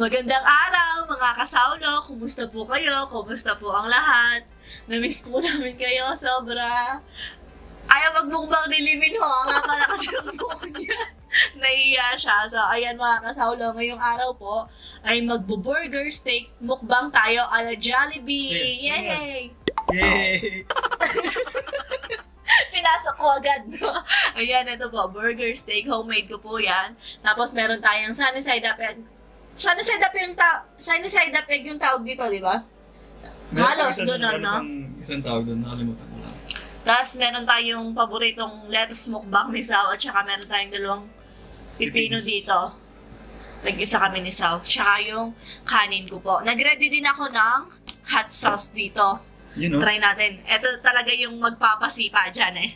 Magandang araw, mga kasaulo. Kumusta po kayo? Kumusta po ang lahat? Namiss po namin kayo, sobra. Ayaw magmukbang ni Limin ho. Nga pala kasi ng buhok niya. Naiiya siya. So, ayan mga kasaulo, ngayong araw po ay magbo-burger steak mukbang tayo ala Jollibee. Yay! Yay! Pinasok ko agad, no? Ayan, ito po, burger steak. Homemade ko po yan. Tapos meron tayong sunny side up egg. Sunny side up egg yung tawag dito, di ba? Halos doon, no? Isang tawag doon, nakalimutan ko lang. Tapos meron tayong paboritong lettuce mukbang ni Sao at saka meron tayong dalawang pipino dito. Tag-isa kami ni Sao. Tsaka yung kanin ko po. Nag-ready din ako ng hot sauce dito. You know? Try natin. Ito talaga yung magpapasipa dyan eh.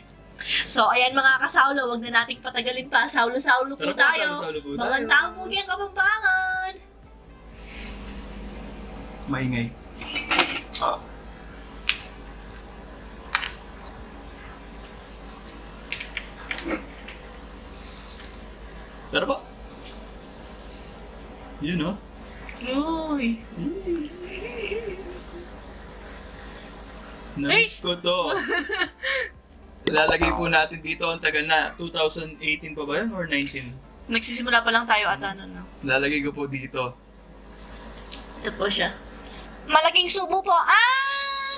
So, ayan mga kasaulo, wag na nating patagalin pa. Saulo-saulo po Tara po, tayo. saulo-saulo po tayo. Magandang mugi ang Kapampangan. Maingay. Tara po. You know? Uy. Nice ko to. Ilalagay po natin dito ang tagal na. 2018 pa ba yan or 19? Nagsisimula pa lang tayo ata nun, no? Ilalagay ko po dito. Ito po siya. Malaking subo po. Ah!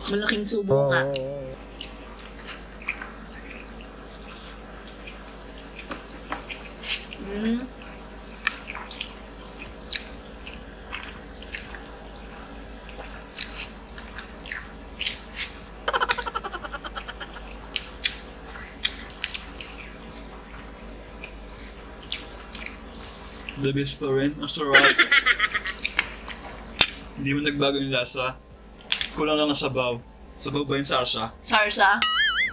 Malaking subo nga. The best pa rin. Ang sarap. Hindi mo nagbago yung lasa. Kulang lang ng sabaw. Sabaw ba yung sarsa? Sarsa.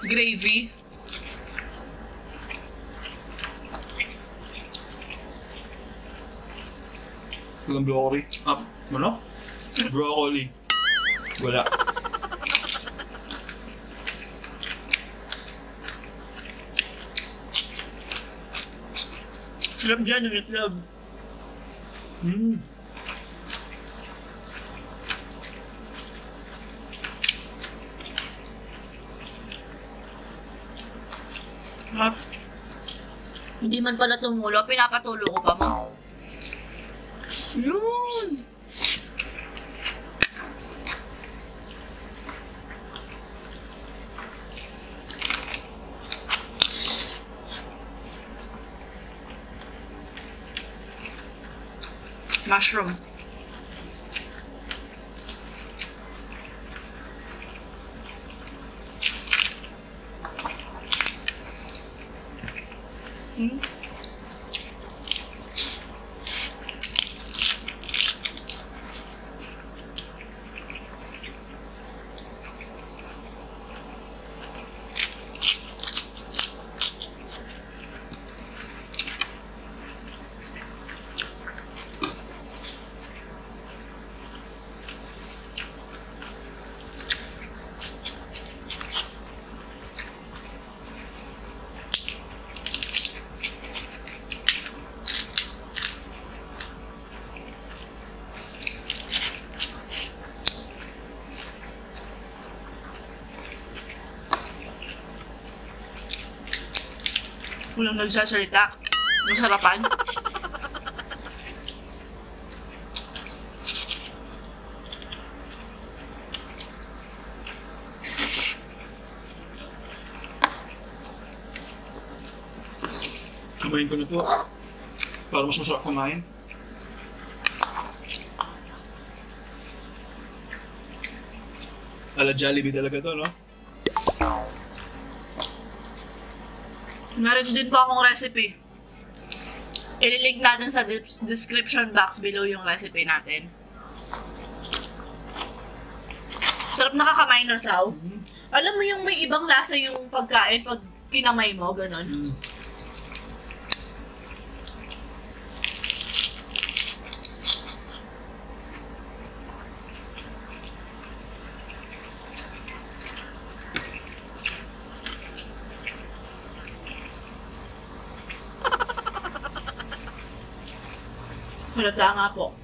Gravy. Kulang broccoli. Ano? Broccoli. Wala. Sarap dyan yung itlog. Hindi man pala tumulo, pinapatulo ko pa mo. Yun! Mushroom. Walang nagsasalita. Masarapan. Kumain ko na po. Para mas masarap kumain. Ala Jollibee talaga to, no? Meron din po akong recipe. Ililink natin sa description box below yung recipe natin. Sarap nakakamain na, Sao. Alam mo yung may ibang lasa yung pagkain pag kinamay mo, ganon. Halata nga po.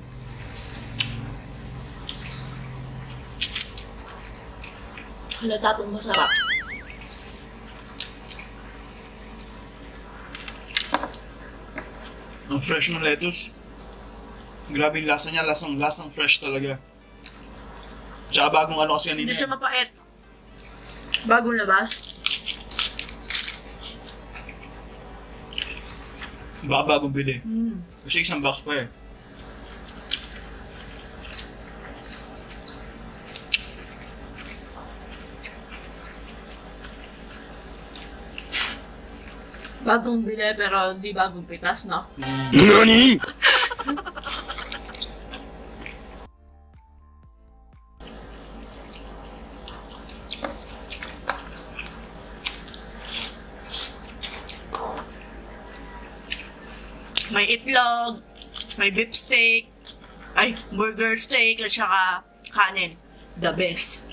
Halata pong masarap. Ang fresh ng lettuce. Grabe yung lasa niya, lasang fresh talaga. Tsaka bagong ano kasi kanina. Hindi siya mapait. Bagong labas. Baka bagong bili. Kasi isang box pa eh. Bagong bili pero di bagong pitas, no? NANI?! May itlog, may beef steak, ay, burger steak, at saka kanin. The best.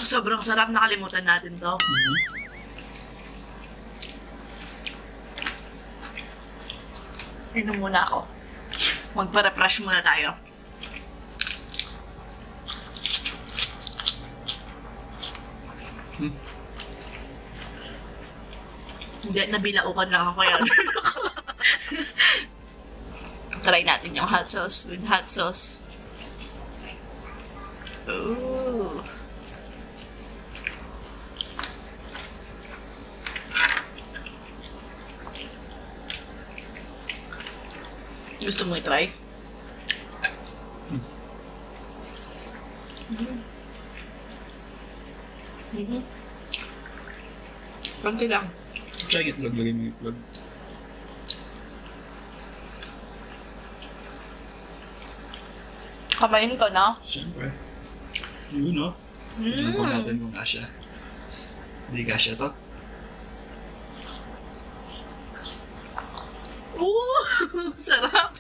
Sobrang sarap, nakalimutan natin to. Inom muna ako. Magpa-refresh muna tayo. Hindi, nabilaukan lang ako yan. Try natin yung hot sauce with hot sauce. Ooh. Gusto mo i-try? Konti lang. Tsaka itlog, lagay mo yung itlog. Kamain ko na. Siyempre. Yun, no? Tignan po natin kung kasya. Hindi kasya to. Ooh! Sarap!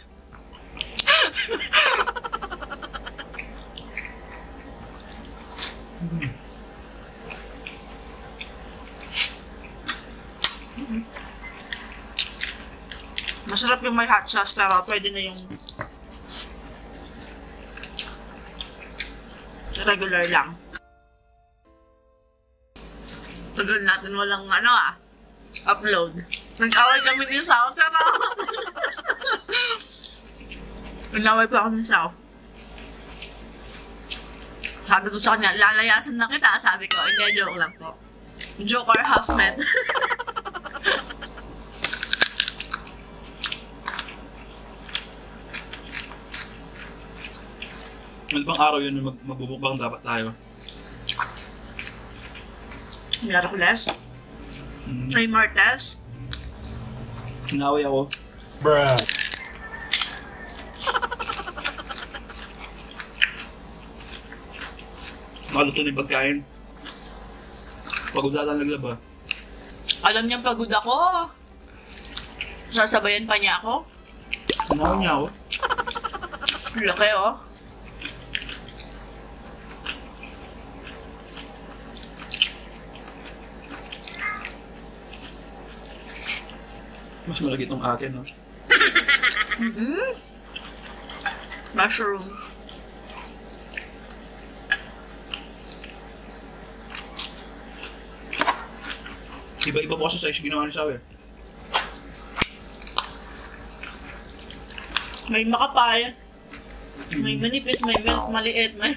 Masarap yung may hot sauce pero pwede na yung regular lang. Tagal natin walang upload. Nag-away kami ni Sao. Charot! Nag-away pa ako ni Sao. Sabi ko sa kanya, lalayasan na kita. Sabi ko, hindi, joke lang po. Joke or half med. Ano bang araw yun na magbubukbang dapat tayo? Miraculous. May Martes. Inaway ako. Bruh. Maluto na yung pagkain. Pagod ata naglaba. Alam niyang pagod ako. Sasabayan pa niya ako. Inaway niya ako. Laki, oh. Mas malagi itong akin, no? Mushroom. Iba-iba po kasi size ginawa ni Sawi. May makapal. May manipis, may maliit, may...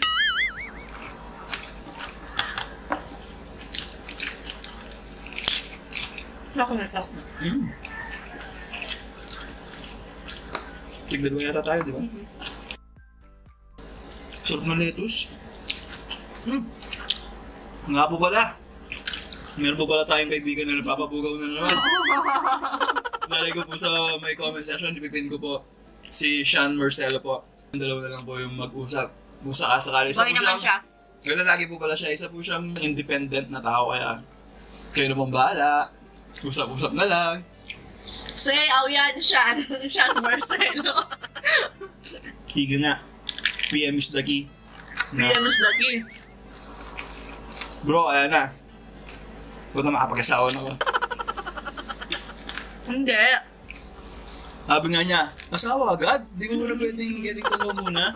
Ako na ito. Tigdalawa yata tayo, di ba? Sarap ng lettuce. Nga po pala. Meron po pala tayong kaibigan na napapabugaw na naman. Lalagay ko po sa may comment section, ipipin ko po si Sean Marcelo po. Ang dalawa na lang po yung mag-usap. Kung sakasakali. Boy naman siya. Lalaki po pala siya. Isa po siyang independent na tao kaya kayo naman bahala. Usap-usap na lang. Say, yan, Sean. Sean Marcelo. Higa nga. PM is the key. PM is the key. Bro, ayan na. Huwag na makapag-asawa na ko. Hindi. Sabi nga niya, asawa agad? Di mo muna pwedeng getting to know muna.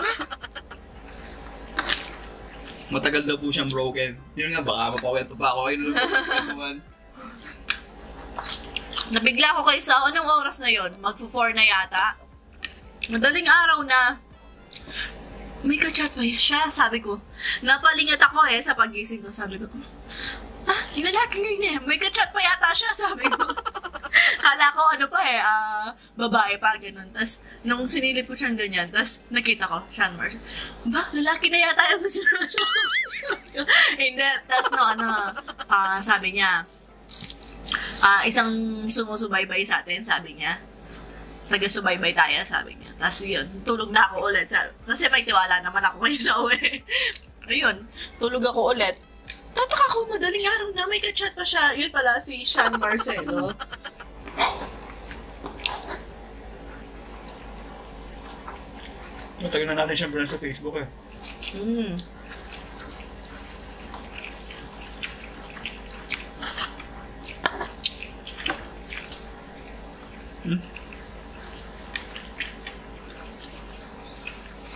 Matagal daw po siyang broken. Yun nga, baka mapawento pa ako. Ayun naman. Nabigla ko kayo sa anong oras na yon, magpo-4 na yata. Madaling araw na. May ka-chat pa siya, sabi ko. Napalingat ako sa pagising ko, sabi ko. Yung lalaki ngayon may ka-chat pa yata siya, sabi ko. Kala ko babae pa, ganun. Tapos, nung sinilip ko siyang ganyan, tapos nakita ko, Sean Mars. Lalaki na yata yung gusto ko. Hindi, tapos sabi niya, isang sumusubaybay sa atin, sabi niya. Taga-subaybay tayo, sabi niya. Tapos yun, tulog na ako ulit. Kasi may tiwala naman ako kayo sa uwi. Ayun, tulog ako ulit. Tataka ko, madaling araw na may ka-chat pa siya. Yun pala, si Sean Marcelo. Matagal na natin siyempre sa Facebook eh.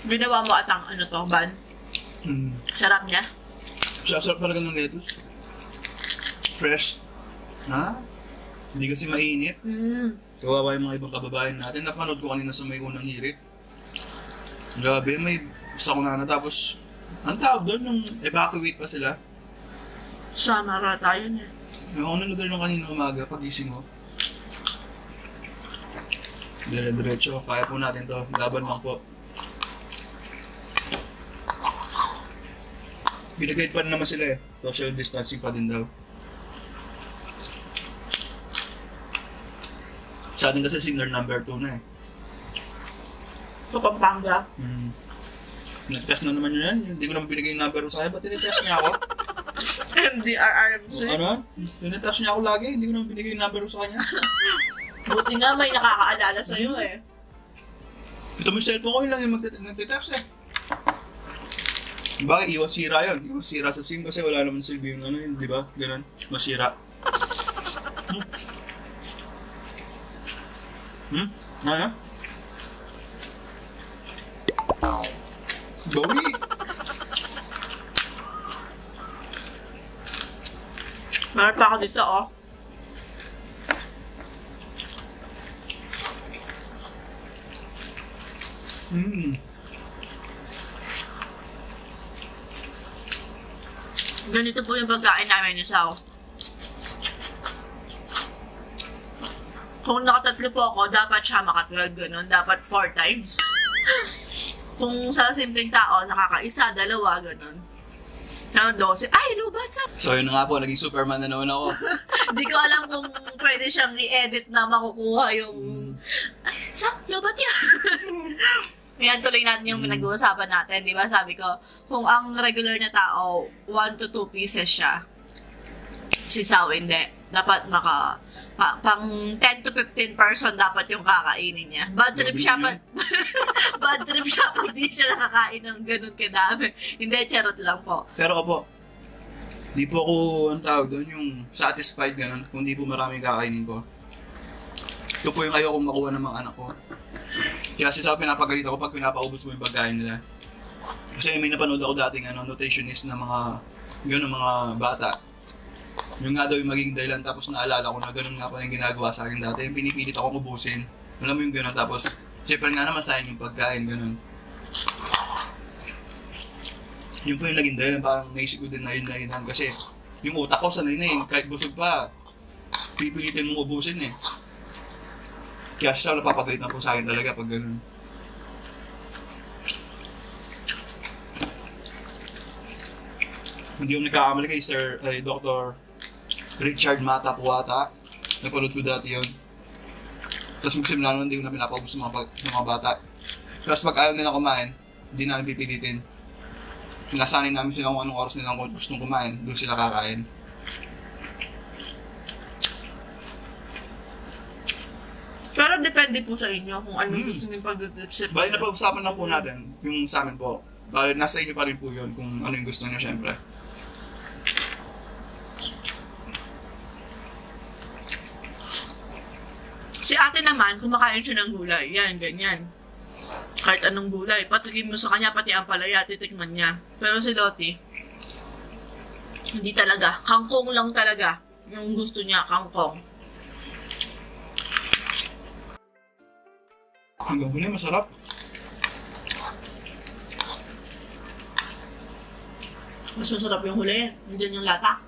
Ginawa mo atang ban? Sarap niya? Sarap talaga ng lettuce. Fresh. Hindi kasi mainit. Kawawa yung mga ibang kababayan natin. Napanood ko kanina sa may unang hirit. Grabe, may sakuna na tapos ang tawag doon, nung evacuate pa sila. Samara tayo niya. Yung unang lugar nung kanina umaga, pagising ko. Dire-diretso, kaya po natin to. Laban lang po. Binagayad pa rin naman sila eh. Social distancing pa din daw. Sa atin kasi senior number 2 na eh. Sa Pampanga? Nag-test na naman yun. Hindi ko naman binigay yung number ko sa akin. Ba't tinitest niya ako? MDRRMC? Ano? Tinitest niya ako lagi. Hindi ko naman binigay yung number ko sa kanya. Buti nga may nakakaalala sa'yo eh. Ito mo yung cellphone ko, yun lang yung nag-text eh. Bakit? Iwas sira yun. Iwas sira sa SIM kasi wala naman silbi yung ano yun, di ba? Ganun. Masira. Ano? Bawi! Meron pa ako dito Ganito po yung pagkain namin ni Sao. Kung nakatatlo po ako, dapat siya maka-12, ganun. Dapat 4 times. Kung sa simpleng tao, nakaka-1, 2, ganun. 12. Ay, lubat sa... So yun na nga po, naging Superman na naman ako. Hindi ko alam kung pwede siyang i-edit na makukuha yung... Ay, lubat yan! Ayan, tuloy natin yung pinag-uusapan natin, di ba? Sabi ko, kung ang regular na tao, 1 to 2 pieces siya, si Sao hindi. Dapat pang 10 to 15 person dapat yung kakainin niya. Bad trip siya pag di siya nakakain ng ganun kadami. Hindi, charot lang po. Pero opo, di po ako, ang tawag doon, yung satisfied ganun, kung di po maraming kakainin ko. Ito po yung ayokong makuha ng mga anak ko. Kaya sa pinapagalit ako pag pinapaubos mo yung pagkain nila. Kasi may napanood ako dating nutritionist na mga bata. Yung nga daw yung maging dahilan, tapos naalala ko na ganun nga pala yung ginagawa sa akin dati. Yung pinipilit akong ubusin. Alam mo yung ganun, tapos siyempre nga naman sayang yung pagkain, ganun. Yun po yung naging dahilan, parang naisip ko din na yun. Kasi yung utak ko sanay na kahit busog pa, pipilitin mong ubusin eh. Kaya siya napapagalitan po sa akin talaga pag ganun. Hindi ko nagkakamali kay Dr. Richard Mata po ata. Napanood ko dati yun. Tapos magsimula nun, hindi ko na pinapaubos sa mga bata. Tapos pag ayaw nila kumain, hindi namin pipilitin. Pinasanay namin sila kung anong oras nilang gustong kumain, doon sila kakain. Depende po sa inyo kung anong gusto niyo pag-trip-sip. Bali, napag-usapan na po natin yung sa amin po. Bali, nasa inyo pa rin po yun kung ano yung gusto niyo, syempre. Si ate naman, kumakain siya ng gulay. Yan, ganyan. Kahit anong gulay. Patigin mo sa kanya, pati ang palaya, titikman niya. Pero si Lottie, hindi talaga. Kangkong lang talaga. Yung gusto niya, kangkong. Hanggang huli, masarap. Mas masarap yung huli. Nandiyan yung lata.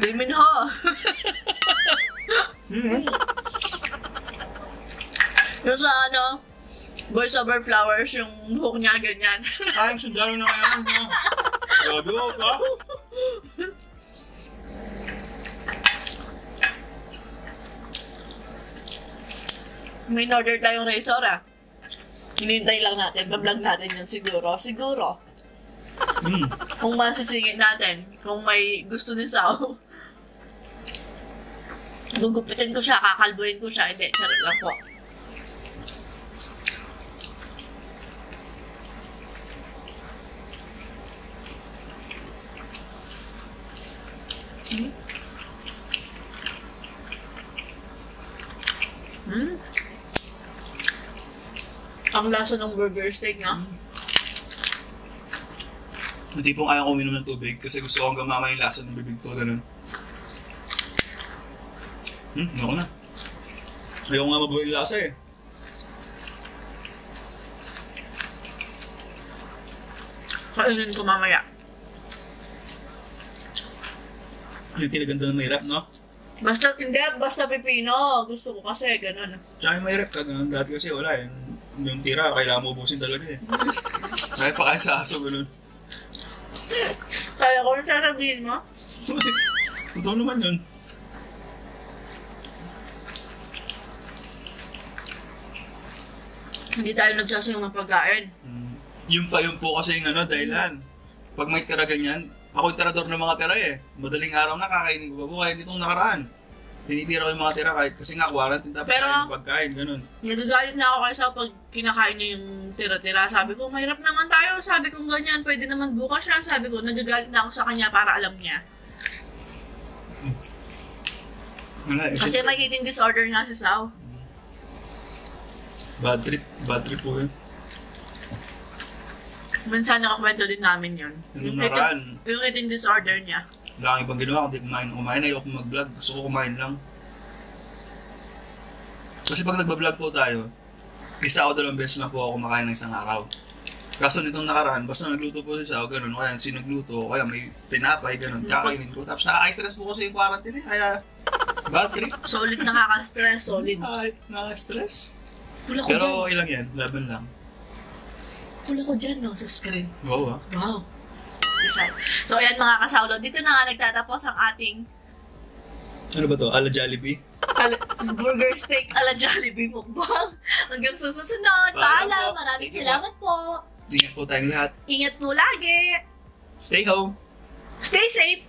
Limin ho! Yung sa ano, Boys Over Flowers, yung hook niya, ganyan. Yung sundalo na ngayon. Grabe mo ba? May in-order tayong razor Hinihintay lang natin, bablog natin yun siguro. Siguro. Kung masisingit natin, kung may gusto ni Sao, gugupitin ko siya, kakalbuhin ko siya. Hindi, charot lang po. Ang lasa ng burger steak niya. Hindi pong ayaw ko uminom ng tubig kasi gusto kong gamama yung lasa ng bibig ko, ganun. Ako na. Ayaw nga mabuhay yung lasa eh. Kainin ko mamaya. Yung kinaganda ng may rap, no? Basta, hindi, basta pipino. Gusto ko kasi, ganun. Tsaka yung may rap ka, ganun. Dati kasi wala eh. Yung tira, kailangan mo ubusin talaga eh. Kaya pa kayo sa aso, ganun. Kaya ko na sasabihin mo? Totoo naman yun. Hindi tayo nagsasayang ng pagkain. Yung pa yun po kasi yung ano, dahilan. Pag may tira ganyan, ako yung tirador ng mga tira eh. Madaling araw na kakainin ko pa po kahit itong nakaraan. Tinitira ko yung mga tira kahit kasi nga quarantine tapos pero, sa pagkain, ganun. Nagagalit na ako kayo sa pag kinakain niya yung tira-tira. Sabi ko, mahirap naman tayo. Sabi ko ganyan, pwede naman bukas yan. Sabi ko, nagagalit na ako sa kanya para alam niya. Wala, kasi may eating disorder nga si Sao. Bad trip po yun. Minsan nakakwento din namin yun. Yung eating disorder niya. Wala kang ibang ginawa, kundi kumain. Ayoko mag-vlog, gusto ko kumain lang. Kasi pag nagbablog po tayo, isa o dalawang beses lang po ako kumakain ng isang araw. Kaso nitong nakaraan, basta nagluto po siya o ganun, kaya sinagluto, kaya may tinapay, ganun, kakainin ko. Tapos nakaka-stress po kasi yung quarantine kaya bad trip. Solid nakaka-stress, solid. Ay, nakaka-stress. Pula ko pero dyan. ilang yan, laban lang. Pula ko dyan, no, sa screen. Wow Wow. So, ayan mga kasawlo, dito na nga nagtatapos ang ating ano ba to? Ala Jollibee? Burger steak ala Jollibee mukbang. Hanggang susunod. Paalam. Maraming salamat po. Ingat po tayong lahat. Ingat po lagi. Stay home. Stay safe.